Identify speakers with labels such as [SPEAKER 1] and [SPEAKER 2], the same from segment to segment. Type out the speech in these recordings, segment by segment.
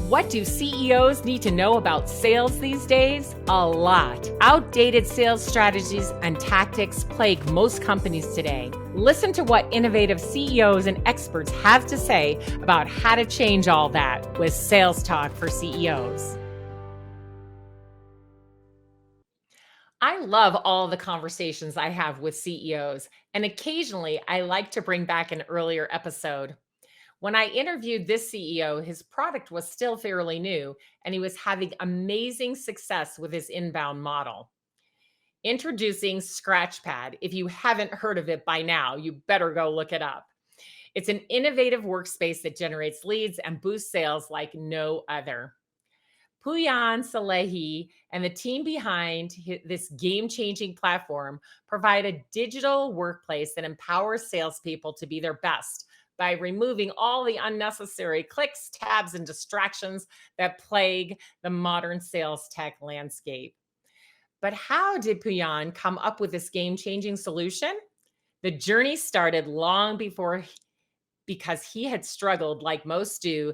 [SPEAKER 1] What do CEOs need to know about sales these days? A lot. Outdated sales strategies and tactics plague most companies today. Listen to what innovative CEOs and experts have to say about how to change all that with Sales Talk for CEOs. I love all the conversations I have with CEOs, and occasionally I like to bring back an earlier episode. When I interviewed this CEO, his product was still fairly new, and he was having amazing success with his inbound model. Introducing Scratchpad. If you haven't heard of it by now, you better go look it up. It's an innovative workspace that generates leads and boosts sales like no other. Pouyan Salehi and the team behind this game-changing platform provide a digital workplace that empowers salespeople to be their best by removing all the unnecessary clicks, tabs, and distractions that plague the modern sales tech landscape. But how did Pouyan come up with this game-changing solution? The journey started long before because he had struggled, like most do,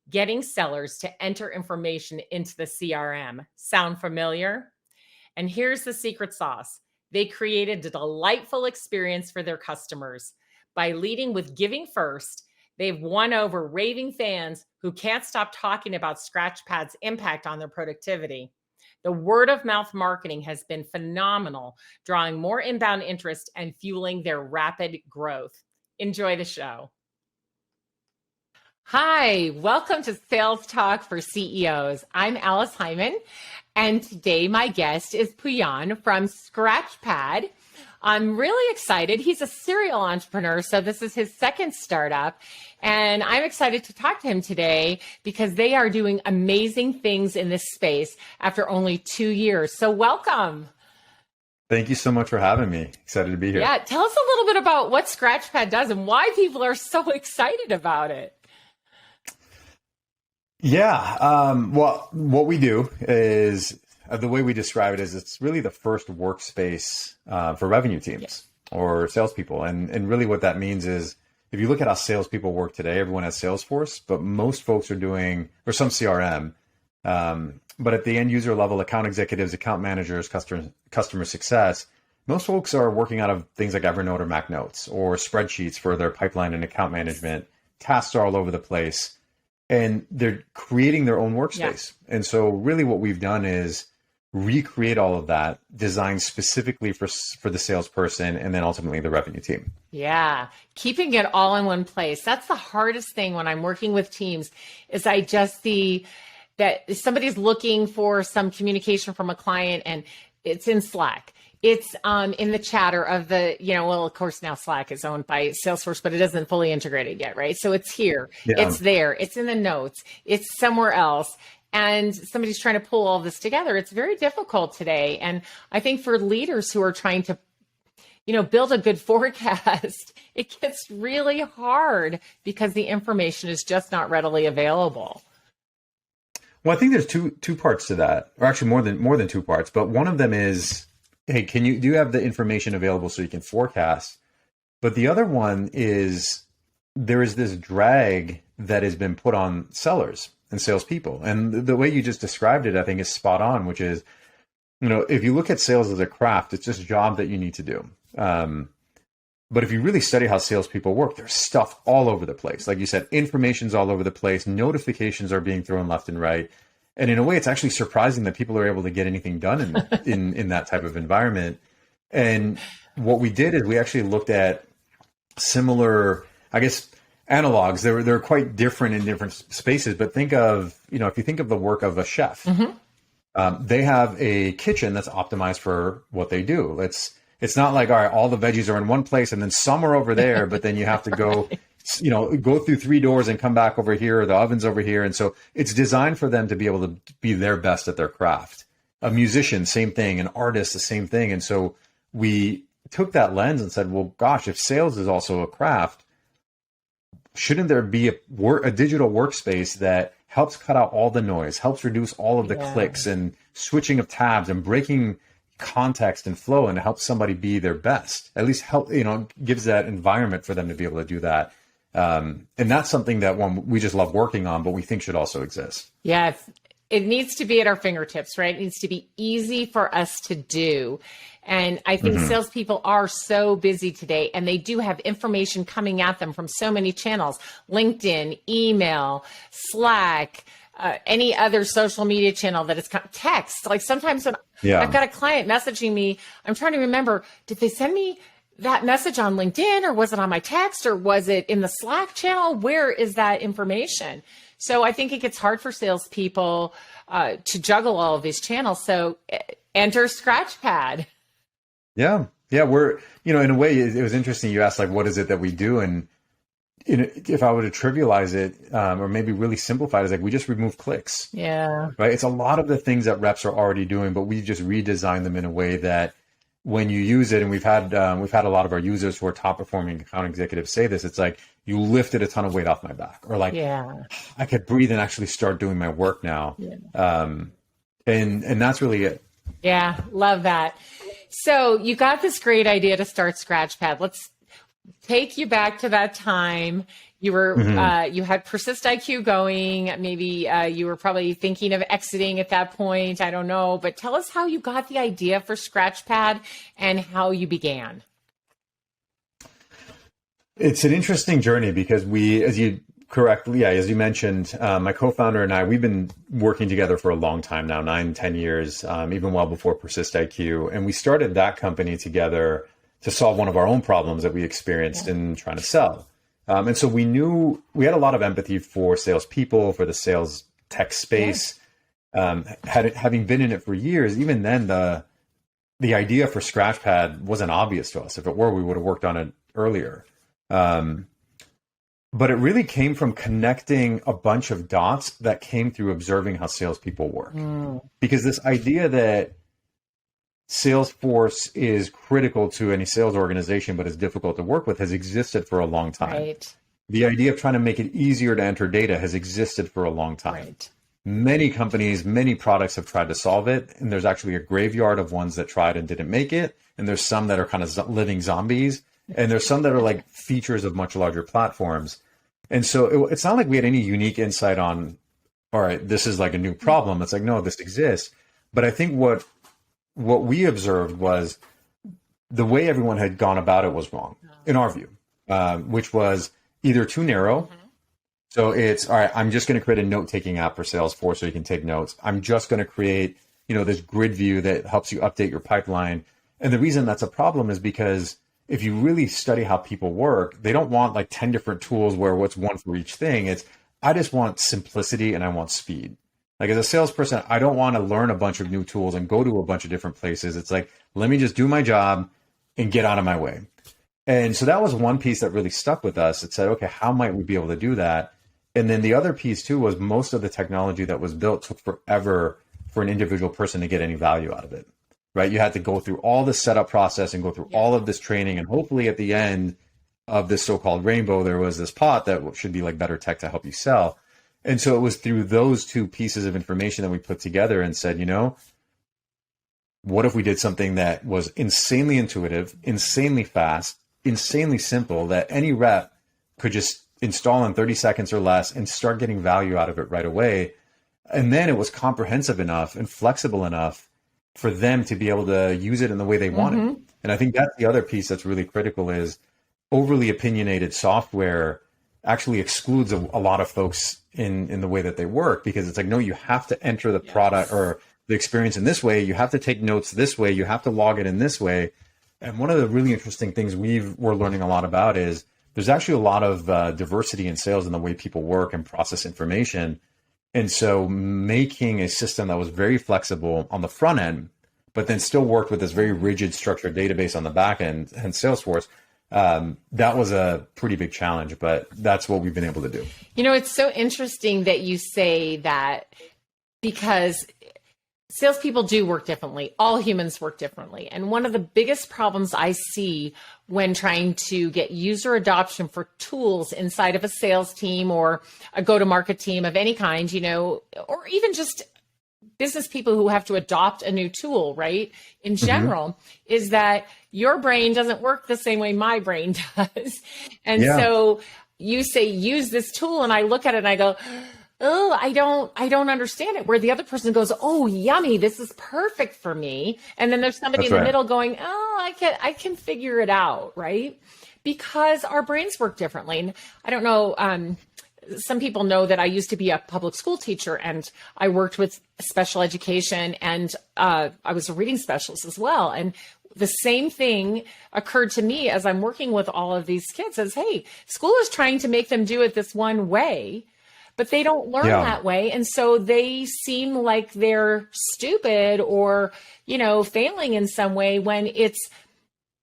[SPEAKER 1] getting sellers to enter information into the CRM. Sound familiar? And here's the secret sauce. They created a delightful experience for their customers. By leading with giving first, they've won over raving fans who can't stop talking about Scratchpad's impact on their productivity. The word of mouth marketing has been phenomenal, drawing more inbound interest and fueling their rapid growth. Enjoy the show. Hi, welcome to Sales Talk for CEOs. I'm Alice Hyman, and today my guest is Pouyan from Scratchpad. I'm really excited. He's a serial entrepreneur, so this is his second startup, and I'm excited to talk to him today because they are doing amazing things in this space after only 2 years. So welcome.
[SPEAKER 2] Thank you so much for having me. Excited to be here.
[SPEAKER 1] Yeah, tell us a little bit about what Scratchpad does and why people are so excited about it.
[SPEAKER 2] Yeah. Well, what we do is the way we describe it is it's really the first workspace for revenue teams or salespeople. And really what that means is if you look at how salespeople work today, everyone has Salesforce, but most folks are doing, or some CRM, but at the end user level, account executives, account managers, customer success, most folks are working out of things like Evernote or MacNotes or spreadsheets for their pipeline and account management. Tasks are all over the place. And they're creating their own workspace. Yeah. And so really what we've done is recreate all of that, designed specifically for the salesperson and then ultimately the revenue team.
[SPEAKER 1] Yeah, keeping it all in one place. That's the hardest thing when I'm working with teams is I just see that somebody's looking for some communication from a client and it's in Slack. It's in the chatter of the, well, of course, now Slack is owned by Salesforce, but it isn't fully integrated yet, right? So it's here, It's there, it's in the notes, it's somewhere else. And somebody's trying to pull all this together. It's very difficult today. And I think for leaders who are trying to, build a good forecast, it gets really hard because the information is just not readily available.
[SPEAKER 2] Well, I think there's two parts to that, or actually more than two parts, but one of them is, hey, do you have the information available so you can forecast? But the other one is there is this drag that has been put on sellers and salespeople. And the way you just described it, I think is spot on, which is, if you look at sales as a craft, it's just a job that you need to do. But if you really study how salespeople work, there's stuff all over the place. Like you said, information's all over the place. Notifications are being thrown left and right. And in a way, it's actually surprising that people are able to get anything done in that type of environment. And what we did is we actually looked at similar, I guess, analogs. They're quite different in different spaces. But think of, if you think of the work of a chef, they have a kitchen that's optimized for what they do. It's not like, all right, all the veggies are in one place and then some are over there, but then you have to go go through 3 doors and come back over here, or the oven's over here. And so it's designed for them to be able to be their best at their craft. A musician, same thing. An artist, the same thing. And so we took that lens and said, well, gosh, if sales is also a craft, shouldn't there be a digital workspace that helps cut out all the noise, helps reduce all of the clicks and switching of tabs and breaking context and flow, and helps somebody be their best? At least help, gives that environment for them to be able to do that. And that's something that one we just love working on, but we think should also exist.
[SPEAKER 1] Yeah, it needs to be at our fingertips, right? It needs to be easy for us to do. And I think
[SPEAKER 2] Mm-hmm.
[SPEAKER 1] salespeople are so busy today, and they do have information coming at them from so many channels: LinkedIn, email, Slack, any other social media channel that is text. Like sometimes when I've
[SPEAKER 2] Yeah.
[SPEAKER 1] got a client messaging me, I'm trying to remember, did they send me that message on LinkedIn, or was it on my text, or was it in the Slack channel? Where is that information? So I think it gets hard for salespeople to juggle all of these channels. So enter Scratchpad.
[SPEAKER 2] Yeah. Yeah. In a way, it was interesting. You asked, like, what is it that we do? And if I were to trivialize it, or maybe really simplify it, it's like we just remove clicks,
[SPEAKER 1] Yeah.
[SPEAKER 2] right? It's a lot of the things that reps are already doing, but we just redesign them in a way that when you use it, and we've had a lot of our users who are top performing account executives say this, it's like you lifted a ton of weight off my back, or like
[SPEAKER 1] Yeah.
[SPEAKER 2] I could breathe and actually start doing my work now.
[SPEAKER 1] Yeah.
[SPEAKER 2] And that's really it.
[SPEAKER 1] Yeah. Love that. So you got this great idea to start Scratchpad. Let's take you back to that time. You were you had Persist IQ going. Maybe you were probably thinking of exiting at that point. I don't know, but tell us how you got the idea for Scratchpad and how you began.
[SPEAKER 2] It's an interesting journey because as you mentioned, my co-founder and I, we've been working together for a long time now, 9, 10 years, even well before Persist IQ. And we started that company together to solve one of our own problems that we experienced in trying to sell. And so we knew we had a lot of empathy for salespeople, for the sales tech space. Having been in it for years, even then the idea for Scratchpad wasn't obvious to us. If it were, we would have worked on it earlier. But it really came from connecting a bunch of dots that came through observing how salespeople work. Because this idea that Salesforce is critical to any sales organization, but is difficult to work with, has existed for a long time.
[SPEAKER 1] Right.
[SPEAKER 2] The idea of trying to make it easier to enter data has existed for a long time.
[SPEAKER 1] Right.
[SPEAKER 2] Many companies, many products have tried to solve it. And there's actually a graveyard of ones that tried and didn't make it. And there's some that are kind of living zombies. And there's some that are like features of much larger platforms. And so it's not like we had any unique insight on, all right, this is like a new problem. It's like, no, this exists. But I think what we observed was the way everyone had gone about it was wrong, in our view, which was either too narrow. So it's, all right, I'm just going to create a note-taking app for Salesforce so you can take notes. I'm just going to create, this grid view that helps you update your pipeline. And the reason that's a problem is because if you really study how people work, they don't want like 10 different tools where what's one for each thing. It's, I just want simplicity and I want speed. Like as a salesperson, I don't want to learn a bunch of new tools and go to a bunch of different places. It's like, let me just do my job and get out of my way. And so that was one piece that really stuck with us. It said, okay, how might we be able to do that? And then the other piece too was most of the technology that was built took forever for an individual person to get any value out of it, right? You had to go through all the setup process and go through all of this training. And hopefully at the end of this so-called rainbow, there was this pot that should be like better tech to help you sell. And so it was through those two pieces of information that we put together and said, what if we did something that was insanely intuitive, insanely fast, insanely simple, that any rep could just install in 30 seconds or less and start getting value out of it right away. And then it was comprehensive enough and flexible enough for them to be able to use it in the way they wanted. And I think that's the other piece that's really critical is overly opinionated software actually excludes a lot of folks in the way that they work, because it's like, no, you have to enter the product or the experience in this way. You have to take notes this way. You have to log it in this way. And one of the really interesting things we're learning a lot about is there's actually a lot of diversity in sales in the way people work and process information. And so making a system that was very flexible on the front end, but then still worked with this very rigid structured database on the back end and Salesforce, that was a pretty big challenge, but that's what we've been able to do.
[SPEAKER 1] It's so interesting that you say that, because salespeople do work differently. All humans work differently. And one of the biggest problems I see when trying to get user adoption for tools inside of a sales team or a go-to-market team of any kind, or even just business people who have to adopt a new tool, right? In general, is that your brain doesn't work the same way my brain does. And so you say, use this tool, and I look at it and I go, oh, I don't understand it. Where the other person goes, oh, yummy, this is perfect for me. And then there's somebody
[SPEAKER 2] That's
[SPEAKER 1] in the
[SPEAKER 2] right.
[SPEAKER 1] middle going, oh, I can figure it out, right? Because our brains work differently. And I don't know, some people know that I used to be a public school teacher, and I worked with special education, and I was a reading specialist as well. And the same thing occurred to me as I'm working with all of these kids as, hey, school is trying to make them do it this one way, but they don't learn
[SPEAKER 2] Yeah.
[SPEAKER 1] that way. And so they seem like they're stupid or, failing in some way when it's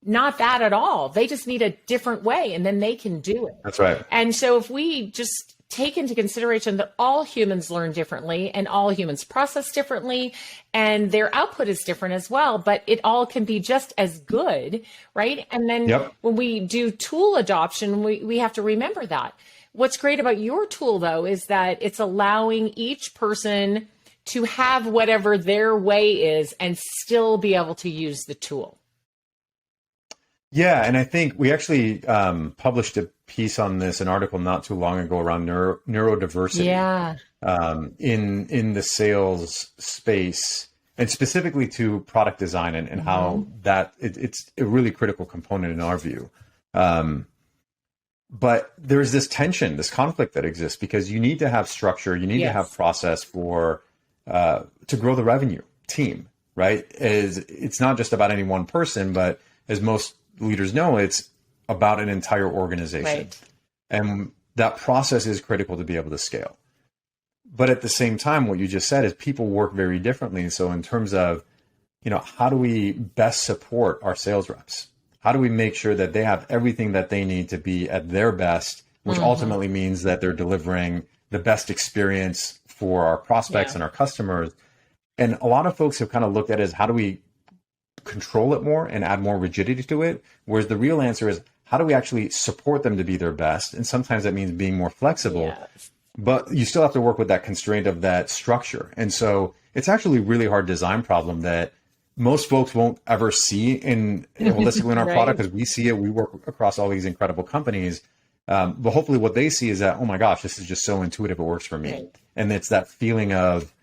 [SPEAKER 1] not that at all. They just need a different way, and then they can do it.
[SPEAKER 2] That's right.
[SPEAKER 1] And so if we just take into consideration that all humans learn differently and all humans process differently and their output is different as well, but it all can be just as good, right? And then
[SPEAKER 2] Yep.
[SPEAKER 1] when we do tool adoption, we have to remember that. What's great about your tool, though, is that it's allowing each person to have whatever their way is and still be able to use the tool.
[SPEAKER 2] Yeah, and I think we actually published a piece on this, an article not too long ago around neurodiversity.
[SPEAKER 1] Yeah.
[SPEAKER 2] In the sales space, and specifically to product design and how that it's a really critical component in our view. But there's this tension, this conflict that exists because you need to have structure, you need to have process for to grow the revenue team, right? It's not just about any one person, but as most leaders know, it's about an entire organization.
[SPEAKER 1] Right.
[SPEAKER 2] And that process is critical to be able to scale. But at the same time, what you just said is people work very differently. So in terms of, how do we best support our sales reps? How do we make sure that they have everything that they need to be at their best, which ultimately means that they're delivering the best experience for our prospects and our customers? And a lot of folks have kind of looked at it as how do we control it more and add more rigidity to it? Whereas the real answer is how do we actually support them to be their best? And sometimes that means being more flexible.
[SPEAKER 1] Yes.
[SPEAKER 2] But you still have to work with that constraint of that structure. And so it's actually a really hard design problem that most folks won't ever see in holistically in our product, because we see it. We work across all these incredible companies. But hopefully what they see is that, oh my gosh, this is just so intuitive. It works for me.
[SPEAKER 1] Right.
[SPEAKER 2] And it's that feeling of,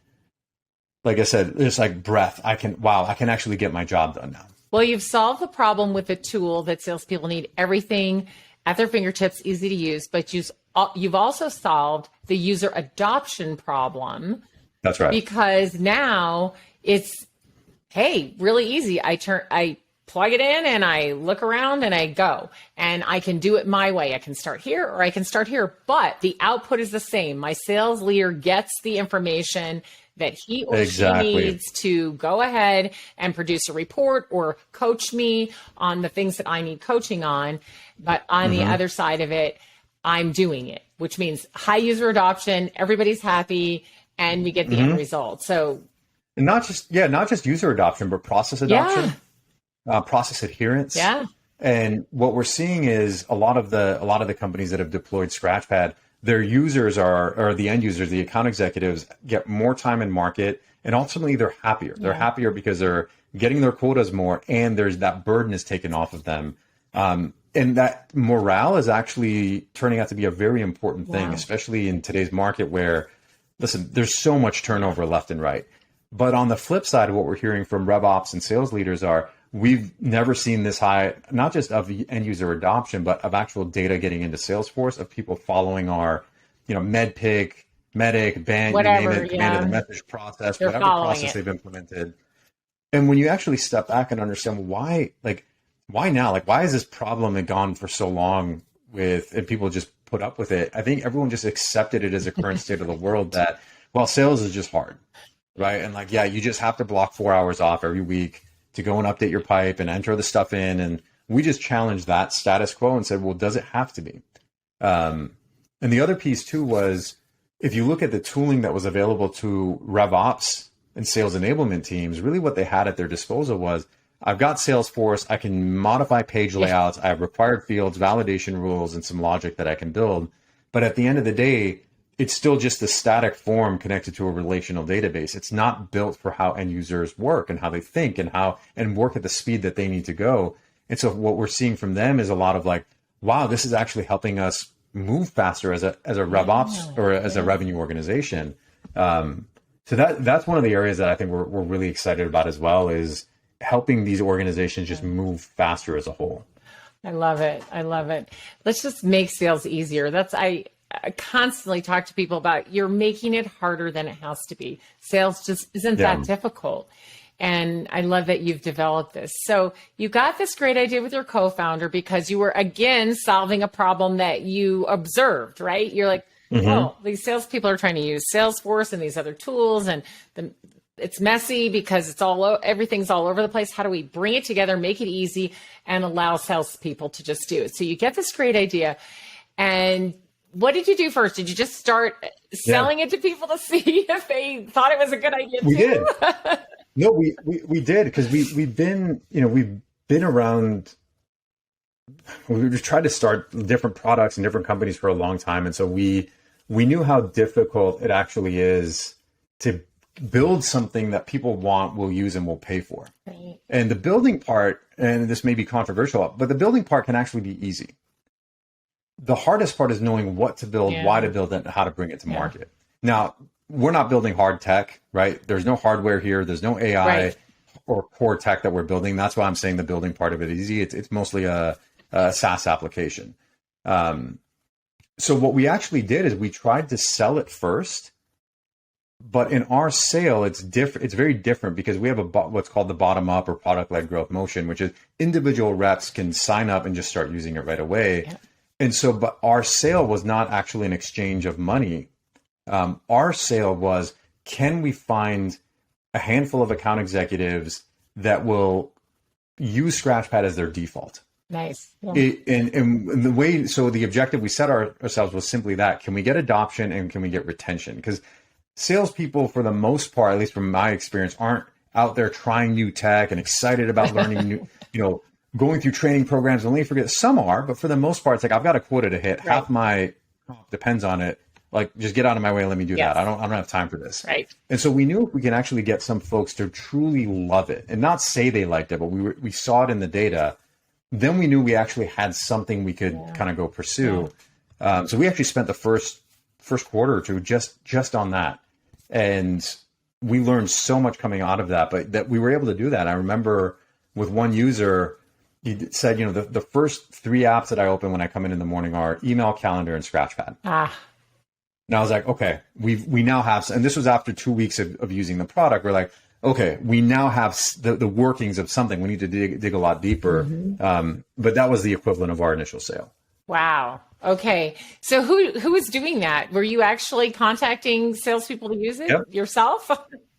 [SPEAKER 2] like I said, it's like breath. I can actually get my job done now.
[SPEAKER 1] Well, you've solved the problem with the tool that salespeople need everything at their fingertips, easy to use, but you've also solved the user adoption problem.
[SPEAKER 2] That's right.
[SPEAKER 1] Because now it's, hey, really easy. I plug it in and I look around and I go, and I can do it my way. I can start here or I can start here, but the output is the same. My sales leader gets the information that he or she needs to go ahead and produce a report or coach me on the things that I need coaching on. But on the other side of it, I'm doing it, which means high user adoption, everybody's happy, and we get the end result. So
[SPEAKER 2] and not just user adoption, but process adoption, process adherence.
[SPEAKER 1] Yeah.
[SPEAKER 2] And what we're seeing is a lot of the companies that have deployed Scratchpad, their users or the end users, the account executives get more time in market, and ultimately they're happier. They're happier because they're getting their quotas more, and there's that burden is taken off of them. And that morale is actually turning out to be a very important thing, especially in today's market where, listen, there's so much turnover left and right. But on the flip side, what we're hearing from RevOps and sales leaders are, we've never seen this high, not just of end user adoption, but of actual data getting into Salesforce, of people following our, MedPick, Medic, Band,
[SPEAKER 1] whatever,
[SPEAKER 2] you name it, command of the message process,
[SPEAKER 1] They're
[SPEAKER 2] whatever process they've implemented. And when you actually step back and understand why now? Like, why has this problem gone for so long and people just put up with it? I think everyone just accepted it as a current state of the world that, well, sales is just hard, right? And you just have to block 4 hours off every week to go and update your pipe and enter the stuff in. And we just challenged that status quo and said, well, does it have to be? And the other piece too was, if you look at the tooling that was available to RevOps and sales enablement teams, really what they had at their disposal was, I've got Salesforce, I can modify page layouts, I have required fields, validation rules, and some logic that I can build. But at the end of the day, it's still just a static form connected to a relational database. It's not built for how end users work and how they think and work at the speed that they need to go. And so what we're seeing from them is a lot of wow, this is actually helping us move faster as a rev ops or as a revenue organization. So that's one of the areas that I think we're really excited about as well, is helping these organizations just move faster as a whole.
[SPEAKER 1] I love it. I love it. Let's just make sales easier. I constantly talk to people about, you're making it harder than it has to be. Sales just isn't that difficult. And I love that you've developed this. So you got this great idea with your co-founder because you were, again, solving a problem that you observed, right? You're like, oh, these salespeople are trying to use Salesforce and these other tools, and it's messy because everything's all over the place. How do we bring it together, make it easy, and allow salespeople to just do it? So you get this great idea. And what did you do first? Did you just start selling it to people to see if they thought it was a good idea?
[SPEAKER 2] We did. No, we did, because we've been around. We've tried to start different products and different companies for a long time, and so we knew how difficult it actually is to build something that people want, will use, and will pay for.
[SPEAKER 1] Right.
[SPEAKER 2] And the building part, and this may be controversial, but the building part can actually be easy. The hardest part is knowing what to build, why to build it, and how to bring it to market. Now, we're not building hard tech, right? There's no hardware here. There's no AI or core tech that we're building. That's why I'm saying the building part of it is easy. It's mostly a SaaS application. So what we actually did is we tried to sell it first, but in our sale, it's different. It's very different because we have what's called the bottom up or product led growth motion, which is individual reps can sign up and just start using it right away. Yeah. And so, but our sale was not actually an exchange of money. Our sale was, can we find a handful of account executives that will use Scratchpad as their default?
[SPEAKER 1] Nice. Yeah.
[SPEAKER 2] And the way, so the objective we set ourselves was simply that: can we get adoption and can we get retention? Because salespeople, for the most part, at least from my experience, aren't out there trying new tech and excited about learning new, going through training programs. Only forget some are, but for the most part, it's like, I've got a quota to hit. Right. Half my depends on it. Like, just get out of my way and let me do that. I don't have time for this.
[SPEAKER 1] Right.
[SPEAKER 2] And so we knew if we can actually get some folks to truly love it and not say they liked it, but we saw it in the data, then we knew we actually had something we could kind of go pursue. Yeah. So we actually spent the first quarter or two just on that. And we learned so much coming out of that, but that we were able to do that. I remember with one user, he said, the first 3 apps that I open when I come in the morning are email, calendar, and Scratchpad. And I was like, okay, we now have, and this was after 2 weeks of using the product. We're like, okay, we now have the workings of something. We need to dig a lot deeper. But that was the equivalent of our initial sale.
[SPEAKER 1] Wow. Okay. So who was doing that? Were you actually contacting salespeople to use it yourself?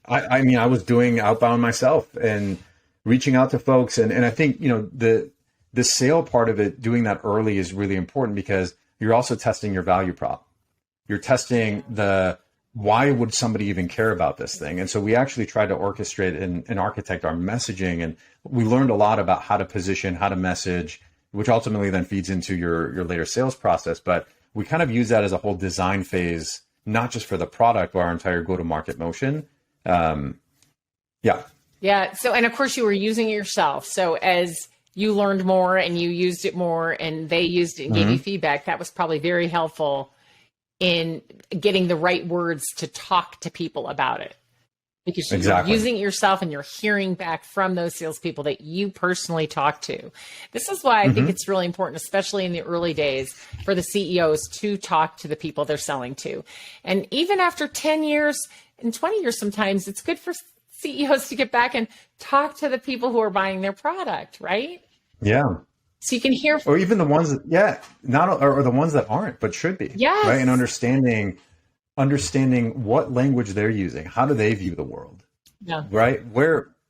[SPEAKER 2] I mean, I was doing outbound myself and reaching out to folks. And I think, the sale part of it, doing that early is really important because you're also testing your value prop. You're testing why would somebody even care about this thing? And so we actually tried to orchestrate and architect our messaging. And we learned a lot about how to position, how to message, which ultimately then feeds into your later sales process. But we kind of use that as a whole design phase, not just for the product, but our entire go-to-market motion.
[SPEAKER 1] Yeah. So, and of course you were using it yourself. So as you learned more and you used it more and they used it and gave you feedback, that was probably very helpful in getting the right words to talk to people about it, because you're using it yourself and you're hearing back from those salespeople that you personally talk to. This is why I think it's really important, especially in the early days, for the CEOs to talk to the people they're selling to. And even after 10 years and 20 years, sometimes it's good for CEOs to get back and talk to the people who are buying their product, right?
[SPEAKER 2] Yeah.
[SPEAKER 1] So you can hear,
[SPEAKER 2] or even the ones that, or the ones that aren't, but should be.
[SPEAKER 1] Yes.
[SPEAKER 2] Right. And understanding what language they're using. How do they view the world?
[SPEAKER 1] Yeah.
[SPEAKER 2] Right.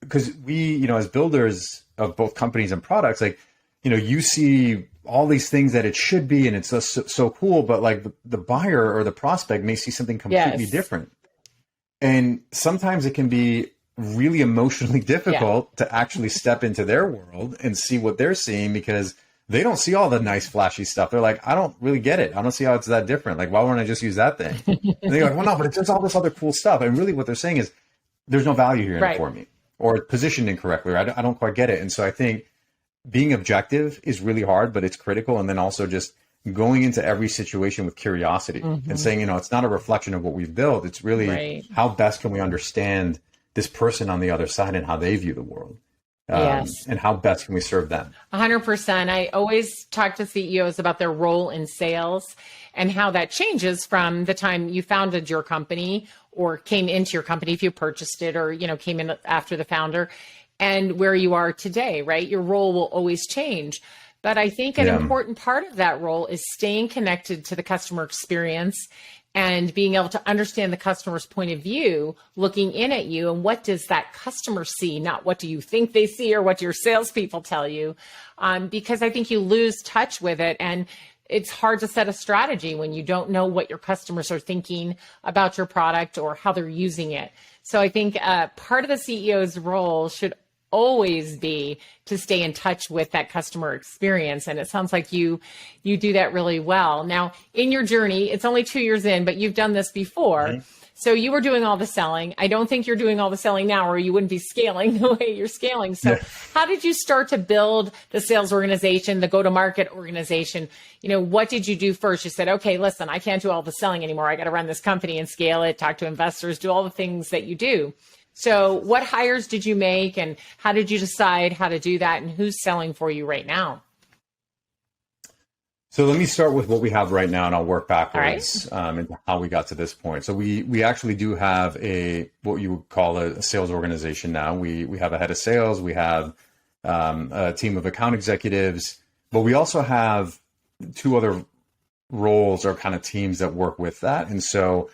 [SPEAKER 2] Because we, as builders of both companies and products, like, you see all these things that it should be, and it's so cool, but like the buyer or the prospect may see something completely different. And sometimes it can be really emotionally difficult to actually step into their world and see what they're seeing, because they don't see all the nice flashy stuff. They're like, I don't really get it. I don't see how it's that different. Like, why wouldn't I just use that thing? And they're like, well, no, but it's just all this other cool stuff. And really what they're saying is there's no value here in it for me, or positioned incorrectly, or I don't quite get it. And so I think being objective is really hard, but it's critical. And then also just going into every situation with curiosity and saying, it's not a reflection of what we've built. It's really
[SPEAKER 1] Right.
[SPEAKER 2] how best can we understand this person on the other side and how they view the world.
[SPEAKER 1] Yes.
[SPEAKER 2] And how best can we serve them?
[SPEAKER 1] 100%. I always talk to CEOs about their role in sales and how that changes from the time you founded your company or came into your company, if you purchased it or, came in after the founder, and where you are today, right? Your role will always change. But I think an important part of that role is staying connected to the customer experience and being able to understand the customer's point of view, looking in at you, and what does that customer see, not what do you think they see or what your salespeople tell you, because I think you lose touch with it, and it's hard to set a strategy when you don't know what your customers are thinking about your product or how they're using it. So I think part of the CEO's role should always be to stay in touch with that customer experience. And it sounds like you do that really well. Now, in your journey, it's only 2 years in, but you've done this before. Mm-hmm. So you were doing all the selling. I don't think you're doing all the selling now, or you wouldn't be scaling the way you're scaling. So how did you start to build the sales organization, the go-to-market organization? What did you do first? You said, okay, listen, I can't do all the selling anymore. I got to run this company and scale it, talk to investors, do all the things that you do. So what hires did you make, and how did you decide how to do that, and who's selling for you right now?
[SPEAKER 2] So let me start with what we have right now, and I'll work backwards into how we got to this point. So we actually do have what you would call a sales organization now. We have a head of sales, we have a team of account executives, but we also have 2 other roles or kind of teams that work with that. And so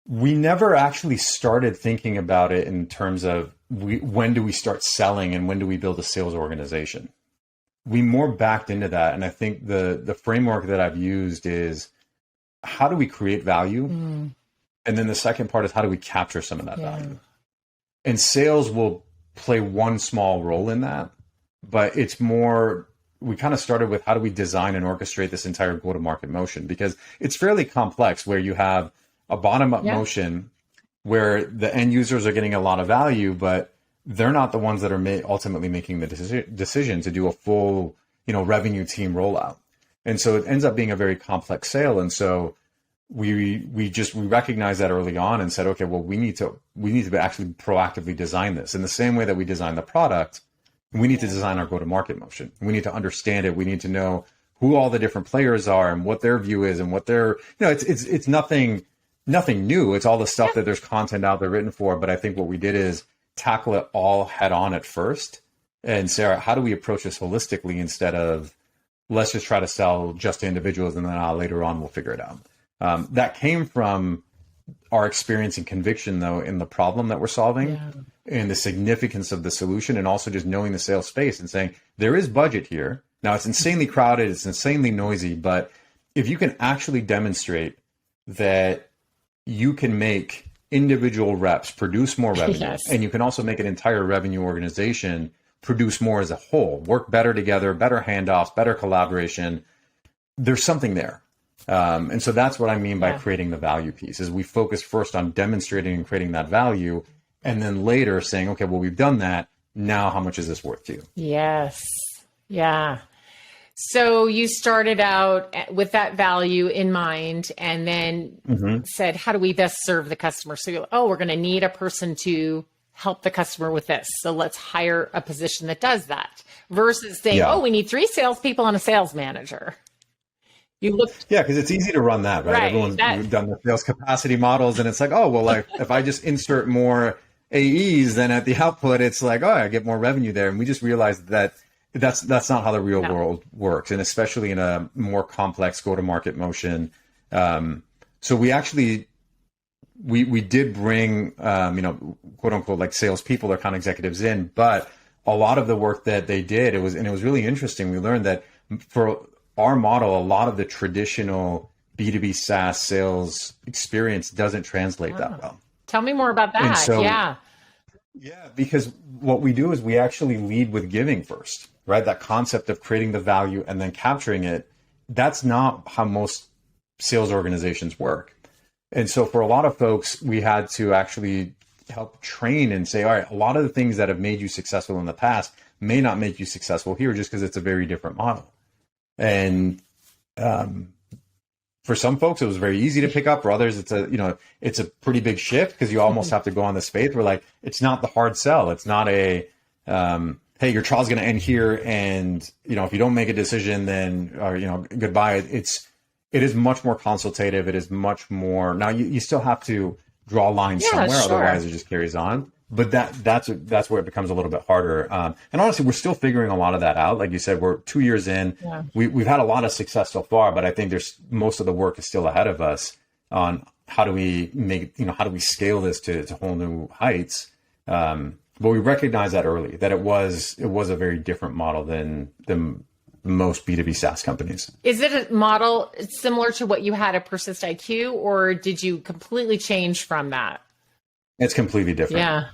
[SPEAKER 2] we never actually started thinking about it in terms of when do we start selling and when do we build a sales organization. We more backed into that. And I think the framework that I've used is, how do we create value? And then the second part is, how do we capture some of that value? And sales will play one small role in that, but it's more, we kind of started with, how do we design and orchestrate this entire go-to-market motion? Because it's fairly complex, where you have a bottom-up motion where the end users are getting a lot of value, but they're not the ones that are ultimately making the decision to do a full, revenue team rollout. And so it ends up being a very complex sale. And so we recognized that early on and said, okay, well, we need to actually proactively design this in the same way that we design the product. We need to design our go-to-market motion. We need to understand it. We need to know who all the different players are and what their view is and what their, it's nothing new. It's all the stuff that there's content out there written for. But I think what we did is tackle it all head on at first and say, all right, how do we approach this holistically, instead of let's just try to sell just to individuals and then later on we'll figure it out. That came from our experience and conviction, though, in the problem that we're solving and the significance of the solution, and also just knowing the sales space and saying, there is budget here. Now, it's insanely crowded, it's insanely noisy, but if you can actually demonstrate that you can make individual reps produce more revenue, and you can also make an entire revenue organization produce more as a whole, work better together, better handoffs, better collaboration, there's something there. And so that's what I mean by creating the value piece, is we focus first on demonstrating and creating that value, and then later saying, okay, well, we've done that. Now, how much is this worth to you?
[SPEAKER 1] Yes. Yeah. So you started out with that value in mind, and then said, how do we best serve the customer? So you're like, oh, we're going to need a person to help the customer with this. So let's hire a position that does that, versus saying, oh, we need 3 salespeople and a sales manager.
[SPEAKER 2] Because it's easy to run that, right? Everyone's done the sales capacity models, and it's like, oh, well, like if I just insert more AEs, then at the output, it's like, oh, I get more revenue there. And we just realized that that's not how the real world works, and especially in a more complex go-to-market motion. So we actually we did bring quote unquote like salespeople or account executives in, but a lot of the work that they did, it was really interesting. We learned that for our model, a lot of the traditional B2B SaaS sales experience doesn't translate that well.
[SPEAKER 1] Tell me more about that.
[SPEAKER 2] And so, because what we do is we actually lead with giving first, right? That concept of creating the value and then capturing it, that's not how most sales organizations work. And so for a lot of folks, we had to actually help train and say, all right, a lot of the things that have made you successful in the past may not make you successful here, just because it's a very different model. And for some folks, it was very easy to pick up. For others, it's a pretty big shift because you almost have to go on the space where like, it's not the hard sell. It's not a, hey, your trial's going to end here. And, if you don't make a decision, then, goodbye. It is much more consultative. It is much more, now you still have to draw lines somewhere.
[SPEAKER 1] sure.
[SPEAKER 2] Otherwise it just carries on. But that's where it becomes a little bit harder. And honestly, we're still figuring a lot of that out. Like you said, we're 2 years in.
[SPEAKER 1] Yeah.
[SPEAKER 2] We've had a lot of success so far, but I think most of the work is still ahead of us on how do we scale this to whole new heights. But we recognize that early, that it was a very different model than most B2B SaaS companies.
[SPEAKER 1] Is it a model similar to what you had at Persist IQ, or did you completely change from that?
[SPEAKER 2] It's completely different.
[SPEAKER 1] Yeah.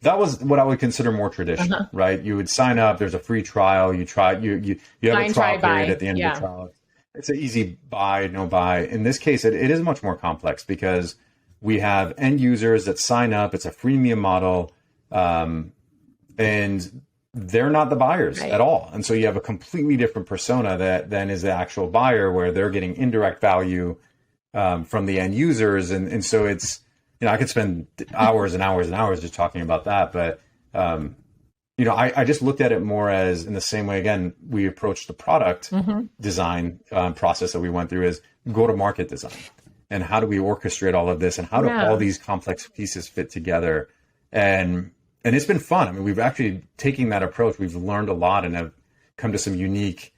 [SPEAKER 2] That was what I would consider more traditional, right? You would sign up, there's a free trial, you try, you have a trial period at the end of the trial. It's an easy buy, no buy. In this case, it is much more complex because we have end users that sign up, it's a freemium model, and they're not the buyers at all. And so you have a completely different persona that then is the actual buyer, where they're getting indirect value from the end users. And so it's, I could spend hours and hours and hours just talking about that. But, I just looked at it more as in the same way, again, we approached the product design process that we went through as go-to-market design. And how do we orchestrate all of this? And how do all these complex pieces fit together? And it's been fun. I mean, we've actually taken that approach. We've learned a lot and have come to some unique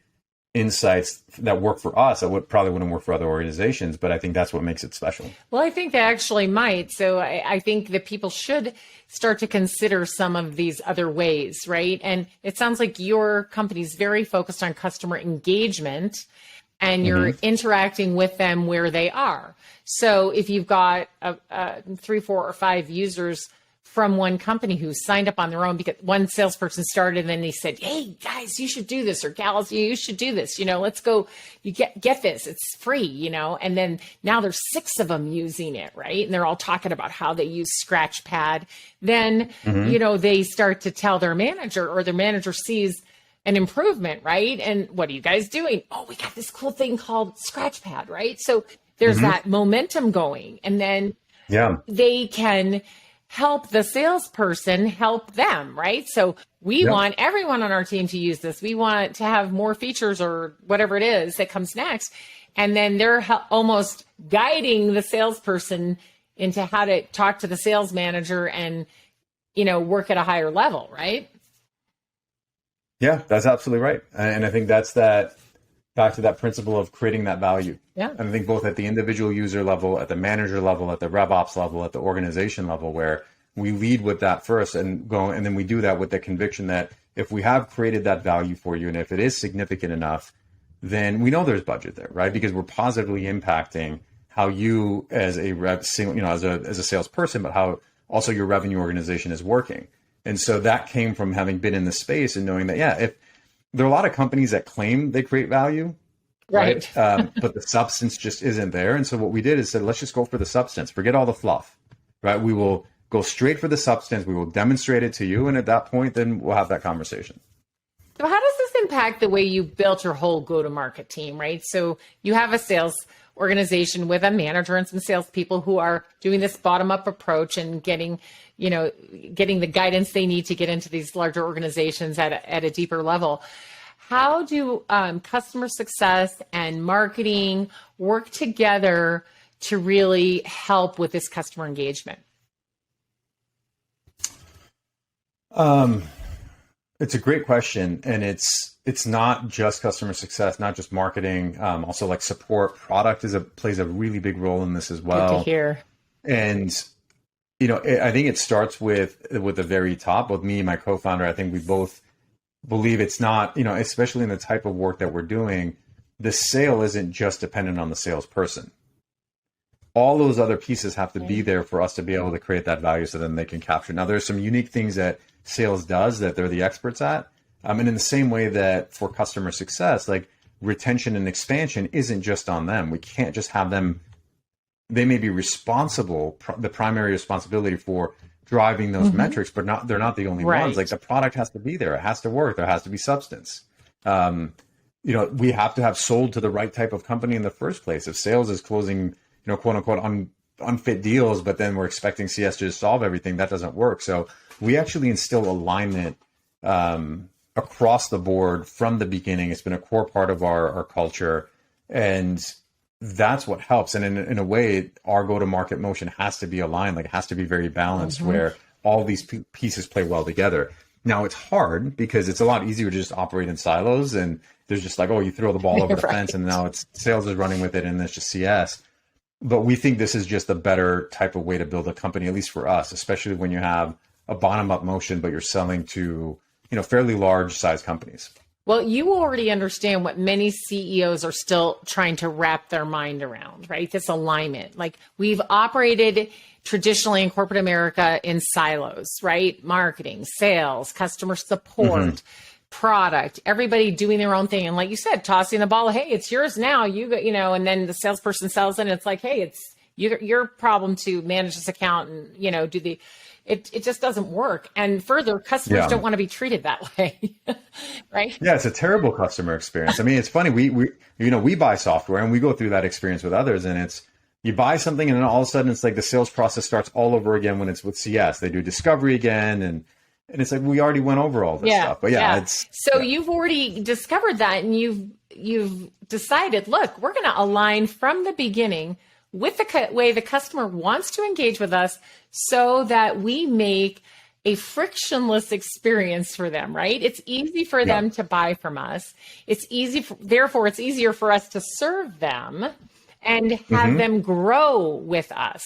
[SPEAKER 2] insights that work for us that probably wouldn't work for other organizations, but I think that's what makes it special.
[SPEAKER 1] Well, I think they actually might. So I think that people should start to consider some of these other ways, right? And it sounds like your company's very focused on customer engagement and you're interacting with them where they are. So if you've got 3, 4, or 5 users from one company who signed up on their own because one salesperson started and then they said, hey guys, you should do this, or gals, you should do this, let's go, you get this, it's free, and then now there's 6 of them using it, right? And they're all talking about how they use Scratchpad. Then, they start to tell their manager, or their manager sees an improvement, right? And what are you guys doing? Oh, we got this cool thing called Scratchpad, right? So there's that momentum going, and then they can help the salesperson help them, right? So we want everyone on our team to use this. We want to have more features or whatever it is that comes next. And then they're almost guiding the salesperson into how to talk to the sales manager and, work at a higher level, right?
[SPEAKER 2] Yeah, that's absolutely right. And I think that's back to that principle of creating that value.
[SPEAKER 1] Yeah.
[SPEAKER 2] And I think both at the individual user level, at the manager level, at the RevOps level, at the organization level, where we lead with that first and then we do that with the conviction that if we have created that value for you, and if it is significant enough, then we know there's budget there, right? Because we're positively impacting how you as a as a salesperson, but how also your revenue organization is working. And so that came from having been in the space and knowing that, if there are a lot of companies that claim they create value, right? But the substance just isn't there. And so what we did is said, let's just go for the substance. Forget all the fluff, right? We will go straight for the substance. We will demonstrate it to you. And at that point, then we'll have that conversation.
[SPEAKER 1] So how does this impact the way you built your whole go-to-market team, right? So you have a sales organization with a manager and some salespeople who are doing this bottom-up approach and getting the guidance they need to get into these larger organizations at a deeper level. How do customer success and marketing work together to really help with this customer engagement?
[SPEAKER 2] It's a great question, and it's not just customer success, not just marketing. Also, like support, product plays a really big role in this as well.
[SPEAKER 1] Good to hear.
[SPEAKER 2] And I think it starts with the very top. With me and my co-founder, I think we both believe it's not, especially in the type of work that we're doing, the sale isn't just dependent on the salesperson. All those other pieces have to be there for us to be able to create that value so then they can capture. Now, there's some unique things that sales does that they're the experts at. And in the same way that for customer success, like retention and expansion isn't just on them. We can't just have them. They may be responsible, the primary responsibility for driving those metrics, but they're not the only ones. Like the product has to be there. It has to work. There has to be substance. we have to have sold to the right type of company in the first place. If sales is closing, quote unquote, unfit deals, but then we're expecting CS to just solve everything, that doesn't work. So we actually instill alignment across the board from the beginning. It's been a core part of our culture, and that's what helps. And in a way, our go-to-market motion has to be aligned, like it has to be very balanced, where all these pieces play well together. Now it's hard because it's a lot easier to just operate in silos, and there's just like, oh, you throw the ball over the fence and now it's sales is running with it and it's just CS. But we think this is just a better type of way to build a company, at least for us, especially when you have a bottom-up motion, but you're selling to, fairly large size companies.
[SPEAKER 1] Well, you already understand what many CEOs are still trying to wrap their mind around, right? This alignment. Like, we've operated traditionally in corporate America in silos, right? Marketing, sales, customer support, product, everybody doing their own thing. And like you said, tossing the ball, hey, it's yours now. And then the salesperson sells it and it's like, hey, it's your problem to manage this account and, it just doesn't work. And further, customers don't want to be treated that way, right?
[SPEAKER 2] Yeah, it's a terrible customer experience. I mean, it's funny. We buy software and we go through that experience with others, and it's, you buy something and then all of a sudden it's like the sales process starts all over again when it's with CS. They do discovery again, and it's like, we already went over all this stuff. But
[SPEAKER 1] you've already discovered that, and you've decided, look, we're going to align from the beginning with the way the customer wants to engage with us, so that we make a frictionless experience for them, right? It's easy for them to buy from us. Therefore, it's easier for us to serve them and have them grow with us.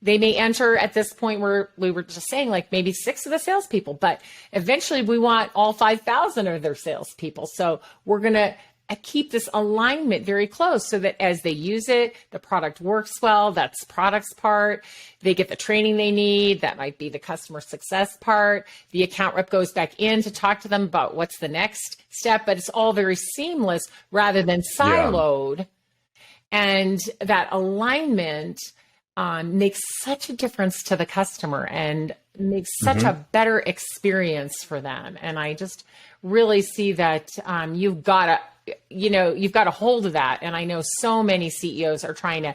[SPEAKER 1] They may enter at this point where we were just saying, like, maybe 6 of the salespeople, but eventually we want all 5,000 of their salespeople. So we're going to keep this alignment very close, so that as they use it, the product works well. That's product's part. They get the training they need. That might be the customer success part. The account rep goes back in to talk to them about what's the next step, but it's all very seamless rather than siloed. Yeah. And that alignment makes such a difference to the customer and makes such a better experience for them. And I just really see that you've got a hold of that. And I know so many CEOs are trying to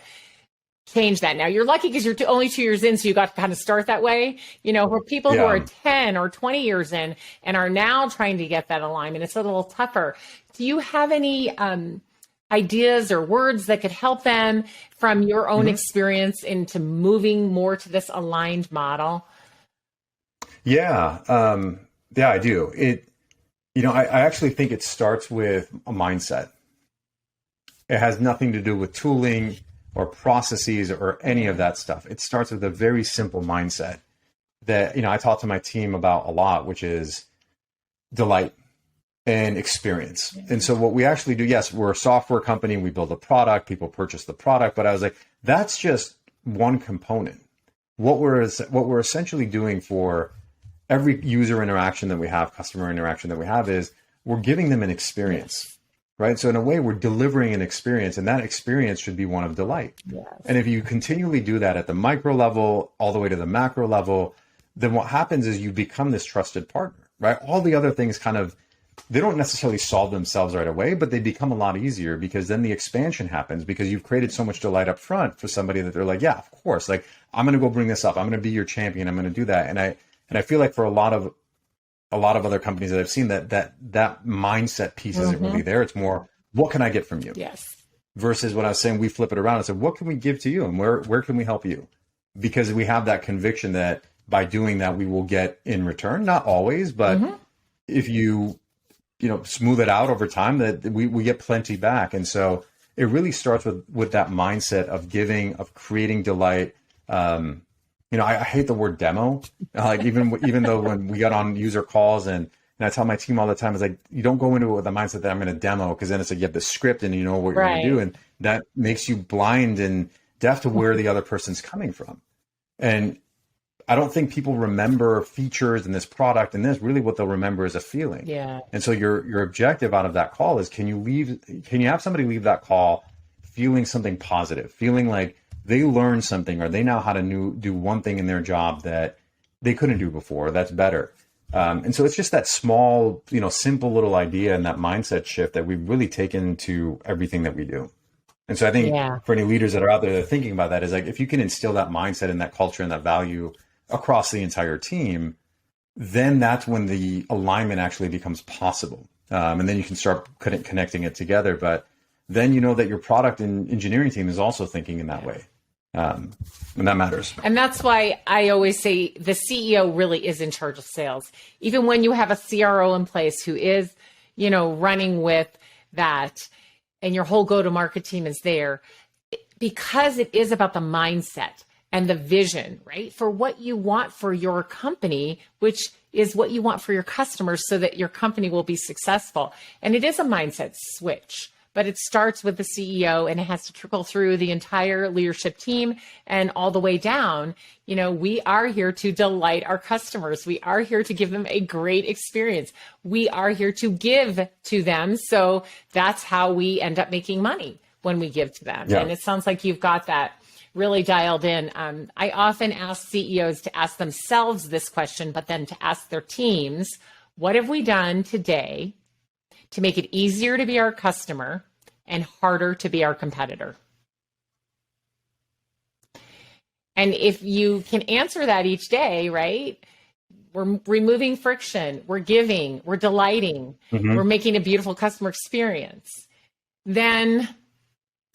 [SPEAKER 1] change that. Now, you're lucky because you're only 2 years in, so you got to kind of start that way. For people who are 10 or 20 years in and are now trying to get that alignment, it's a little tougher. Do you have any ideas or words that could help them from your own experience into moving more to this aligned model?
[SPEAKER 2] Yeah, I do. I actually think it starts with a mindset. It has nothing to do with tooling or processes or any of that stuff. It starts with a very simple mindset that, I talk to my team about a lot, which is delight and experience. And so what we actually do, yes, we're a software company, we build a product, people purchase the product, but I was like, that's just one component. What we're essentially doing for every user interaction that we have, customer interaction that we have, is we're giving them an experience, right? So in a way, we're delivering an experience, and that experience should be one of delight. Yes. And if you continually do that at the micro level, all the way to the macro level, then what happens is you become this trusted partner, right? All the other things they don't necessarily solve themselves right away, but they become a lot easier, because then the expansion happens, because you've created so much delight up front for somebody that they're like, yeah, of course, like, I'm going to go bring this up. I'm going to be your champion. I'm going to do that. And I feel like for a lot of other companies that I've seen, that mindset piece isn't really there. It's more, what can I get from you?
[SPEAKER 1] Yes.
[SPEAKER 2] Versus what I was saying, we flip it around and said, what can we give to you, and where can we help you? Because we have that conviction that by doing that, we will get in return. Not always, but if you smooth it out over time, that we get plenty back. And so it really starts with that mindset of giving, of creating delight. I hate the word demo. Like, even though when we got on user calls and I tell my team all the time, it's like, you don't go into it with the mindset that I'm going to demo, because then it's like you have the script and you know what you're going to do. And that makes you blind and deaf to where the other person's coming from. And I don't think people remember features in this product and this. Really what they'll remember is a feeling. Yeah. And so your objective out of that call is, can you have somebody leave that call feeling something positive, feeling like they learned something, or they know how to do one thing in their job that they couldn't do before, that's better. And so it's just that small, simple little idea and that mindset shift that we've really taken to everything that we do. And so I think
[SPEAKER 1] Yeah.
[SPEAKER 2] for any leaders that are out there that are thinking about that is like, if you can instill that mindset and that culture and that value across the entire team, then that's when the alignment actually becomes possible. And then you can start connecting it together. But then you know that your product and engineering team is also thinking in that way. And that matters.
[SPEAKER 1] And that's why I always say the CEO really is in charge of sales. Even when you have a CRO in place who is, running with that and your whole go-to-market team is there, because it is about the mindset and the vision, right? For what you want for your company, which is what you want for your customers so that your company will be successful. And it is a mindset switch, but it starts with the CEO and it has to trickle through the entire leadership team and all the way down. We are here to delight our customers. We are here to give them a great experience. We are here to give to them. So that's how we end up making money when we give to them.
[SPEAKER 2] Yeah.
[SPEAKER 1] And it sounds like you've got that really dialed in. I often ask CEOs to ask themselves this question, but then to ask their teams, what have we done today to make it easier to be our customer and harder to be our competitor? And if you can answer that each day, right? We're removing friction, we're giving, we're delighting, we're making a beautiful customer experience, then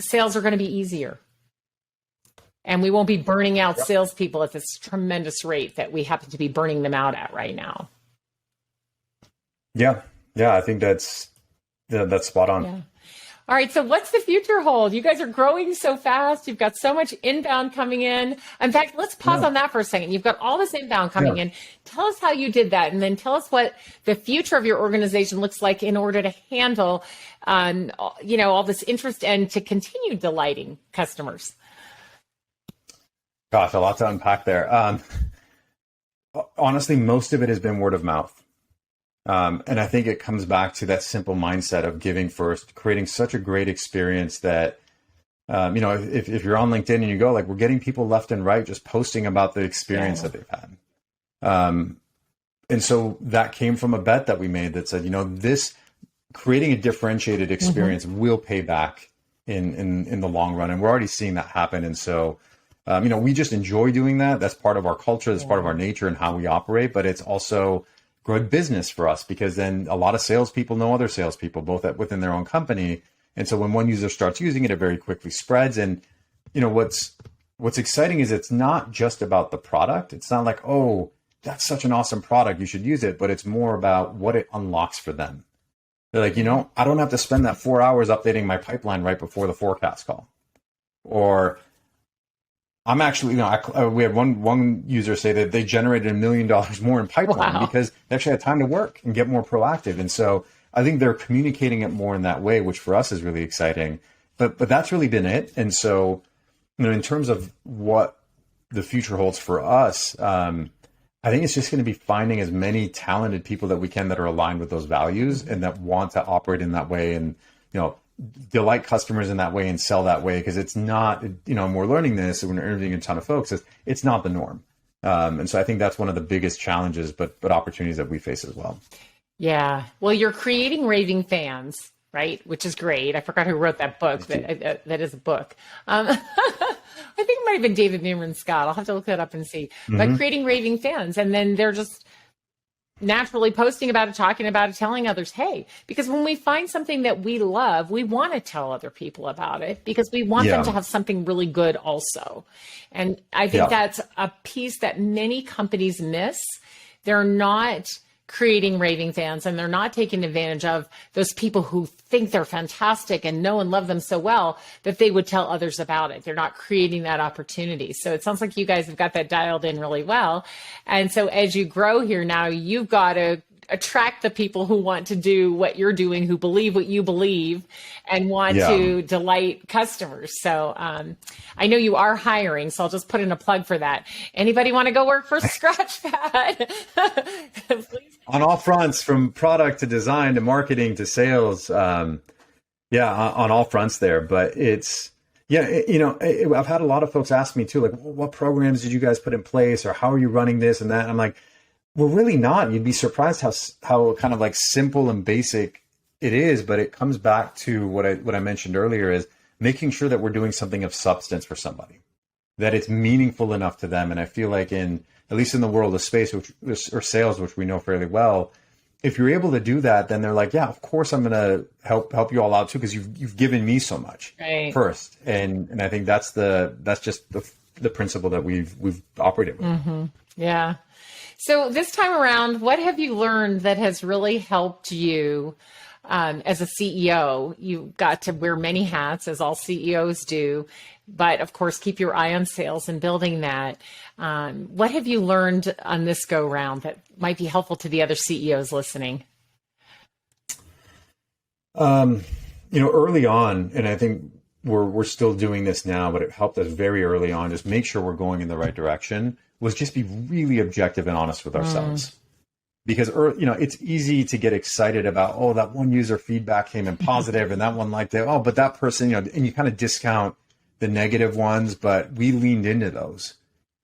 [SPEAKER 1] sales are going to be easier. And we won't be burning out salespeople at this tremendous rate that we happen to be burning them out at right now.
[SPEAKER 2] Yeah. I think that's spot on.
[SPEAKER 1] Yeah. All right. So what's the future hold? You guys are growing so fast. You've got so much inbound coming in. In fact, let's pause on that for a second. You've got all this inbound coming in. Tell us how you did that. And then tell us what the future of your organization looks like in order to handle, all this interest and to continue delighting customers.
[SPEAKER 2] Gosh, a lot to unpack there. Honestly, most of it has been word of mouth. And I think it comes back to that simple mindset of giving first, creating such a great experience that, if you're on LinkedIn and you go, like, we're getting people left and right just posting about the experience that they've had. And so that came from a bet that we made that said, this creating a differentiated experience will pay back in the long run. And we're already seeing that happen. And so, we just enjoy doing that. That's part of our culture. That's part of our nature and how we operate. But it's also good business for us because then a lot of salespeople know other salespeople, both within their own company. And so when one user starts using it, it very quickly spreads. And what's exciting is it's not just about the product. It's not like, oh, that's such an awesome product, you should use it. But it's more about what it unlocks for them. They're like, I don't have to spend that 4 hours updating my pipeline right before the forecast call, or I'm actually, we had one user say that they generated $1 million more in pipeline because they actually had time to work and get more proactive. And so I think they're communicating it more in that way, which for us is really exciting. But that's really been it. And so, in terms of what the future holds for us, I think it's just going to be finding as many talented people that we can that are aligned with those values and that want to operate in that way and, delight customers in that way and sell that way, because it's not, and we're learning this when we're interviewing a ton of folks, it's not the norm. And so I think that's one of the biggest challenges, but opportunities that we face as well.
[SPEAKER 1] Yeah. Well, you're creating raving fans, right? Which is great. I forgot who wrote that book. That is a book. I think it might have been David Newman Scott. I'll have to look that up and see. But creating raving fans, and then they're just naturally posting about it, talking about it, telling others, hey, because when we find something that we love, we want to tell other people about it because we want them to have something really good also. And I think that's a piece that many companies miss. They're not creating raving fans and they're not taking advantage of those people who think they're fantastic and know and love them so well that they would tell others about it. They're not creating that opportunity. So it sounds like you guys have got that dialed in really well. And so as you grow here now, you've got to attract the people who want to do what you're doing, who believe what you believe and want to delight customers. So I know you are hiring, so I'll just put in a plug for that. Anybody want to go work for Scratchpad? Please.
[SPEAKER 2] On all fronts, from product to design to marketing to sales. On all fronts there. But it's, I've had a lot of folks ask me too, like, what programs did you guys put in place or how are you running this and that? And I'm like, we're really not. You'd be surprised how kind of like simple and basic it is, but it comes back to what I mentioned earlier is making sure that we're doing something of substance for somebody, that it's meaningful enough to them. And I feel like at least in the world of space or sales, which we know fairly well, if you're able to do that, then they're like, yeah, of course I'm going to help you all out too, because you've given me so much
[SPEAKER 1] Right.
[SPEAKER 2] first. And I think that's just the principle that we've operated with.
[SPEAKER 1] Mm-hmm. Yeah. So this time around, what have you learned that has really helped you as a CEO? You got to wear many hats, as all CEOs do, but of course, keep your eye on sales and building that. What have you learned on this go round that might be helpful to the other CEOs listening?
[SPEAKER 2] Early on, and I think we're still doing this now, but it helped us very early on. Just make sure we're going in the right direction. Was just be really objective and honest with ourselves. Because it's easy to get excited about, oh, that one user feedback came in positive and that one liked it. Oh, but that person, and you kind of discount the negative ones, but we leaned into those.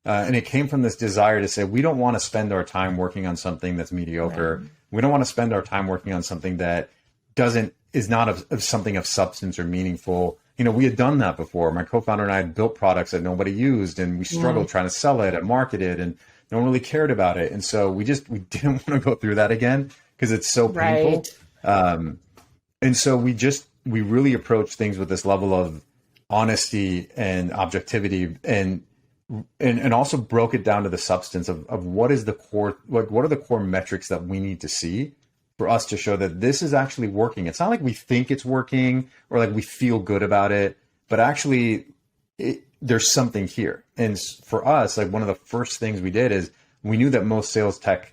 [SPEAKER 2] And it came from this desire to say, we don't want to spend our time working on something that's mediocre. Right. We don't want to spend our time working on something that is not of something of substance or meaningful. We had done that before. My co-founder and I had built products that nobody used, and we struggled trying to sell it and market it, and no one really cared about it. And so we didn't want to go through that again because it's so painful. Right. And so we really approached things with this level of honesty and objectivity, and also broke it down to the substance of what is the core, like what are the core metrics that we need to see for us to show that this is actually working. It's not like we think it's working or like we feel good about it, but actually there's something here. And for us, like one of the first things we did is we knew that most sales tech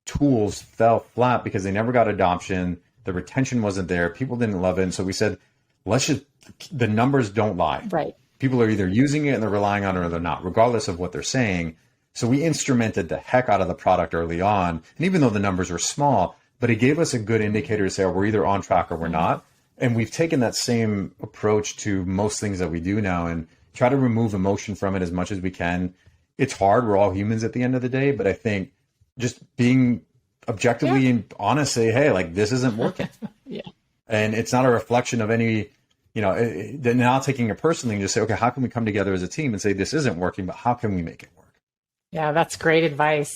[SPEAKER 2] tools fell flat because they never got adoption. The retention wasn't there. People didn't love it. And so we said, the numbers don't lie.
[SPEAKER 1] Right.
[SPEAKER 2] People are either using it and they're relying on it or they're not, regardless of what they're saying. So we instrumented the heck out of the product early on. And even though the numbers were small, but it gave us a good indicator to say, oh, we're either on track or we're not. And we've taken that same approach to most things that we do now and try to remove emotion from it as much as we can. It's hard. We're all humans at the end of the day. But I think just being objectively and honest, say, hey, like this isn't working.
[SPEAKER 1] Yeah.
[SPEAKER 2] And it's not a reflection of any, not taking it personally and just say, okay, how can we come together as a team and say this isn't working, but how can we make it work?
[SPEAKER 1] Yeah, that's great advice.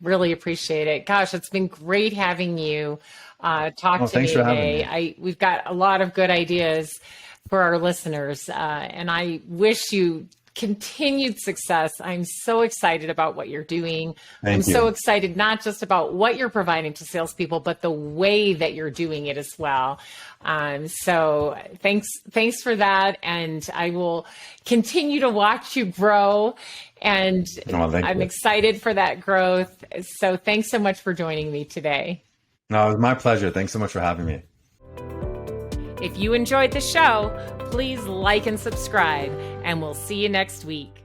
[SPEAKER 1] Really appreciate it. Gosh, it's been great having you talk to me today. We've got a lot of good ideas for our listeners, and I wish you continued success. I'm so excited about what you're doing. I'm so excited not just about what you're providing to salespeople, but the way that you're doing it as well. So thanks for that, and I will continue to watch you grow. And I'm excited for that growth. So thanks so much for joining me today.
[SPEAKER 2] No, it was my pleasure. Thanks so much for having me.
[SPEAKER 1] If you enjoyed the show, please like and subscribe, and we'll see you next week.